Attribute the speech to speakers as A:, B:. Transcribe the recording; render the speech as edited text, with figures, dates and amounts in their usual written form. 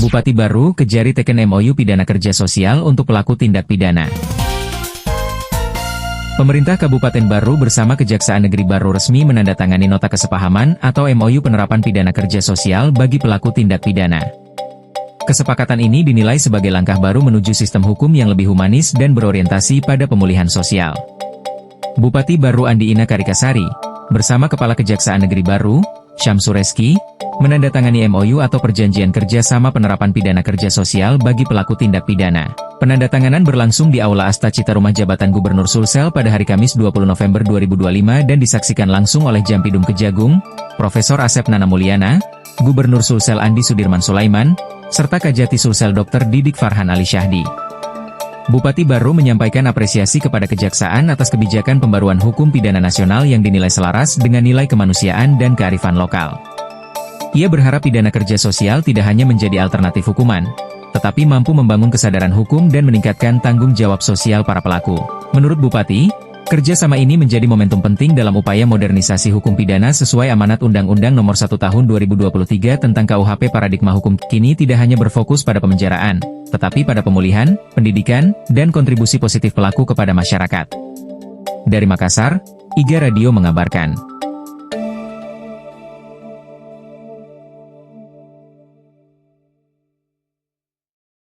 A: Bupati baru Kejari teken MOU pidana kerja sosial untuk pelaku tindak pidana. Pemerintah Kabupaten Baru bersama Kejaksaan Negeri Baru resmi menandatangani nota kesepahaman atau MOU penerapan pidana kerja sosial bagi pelaku tindak pidana. Kesepakatan ini dinilai sebagai langkah baru menuju sistem hukum yang lebih humanis dan berorientasi pada pemulihan sosial. Bupati Baru Andi Ina Karikasari, bersama Kepala Kejaksaan Negeri Baru, Syamsur Reski, menandatangani MOU atau Perjanjian Kerja Sama Penerapan Pidana Kerja Sosial bagi pelaku tindak pidana. Penandatanganan berlangsung di Aula Asta Cita Rumah Jabatan Gubernur Sulsel pada hari Kamis 20 November 2025 dan disaksikan langsung oleh Jampidum Kejagung, Profesor Asep Nana Mulyana, Gubernur Sulsel Andi Sudirman Sulaiman, serta Kajati Sulsel Dr. Didik Farhan Ali Syahdi. Bupati Baru menyampaikan apresiasi kepada Kejaksaan atas kebijakan pembaruan hukum pidana nasional yang dinilai selaras dengan nilai kemanusiaan dan kearifan lokal. Ia berharap pidana kerja sosial tidak hanya menjadi alternatif hukuman, tetapi mampu membangun kesadaran hukum dan meningkatkan tanggung jawab sosial para pelaku. Menurut Bupati, kerjasama ini menjadi momentum penting dalam upaya modernisasi hukum pidana sesuai amanat Undang-Undang Nomor 1 Tahun 2023 tentang KUHP. Paradigma hukum kini tidak hanya berfokus pada pemenjaraan, tetapi pada pemulihan, pendidikan, dan kontribusi positif pelaku kepada masyarakat. Dari Makassar, IGA Radio mengabarkan.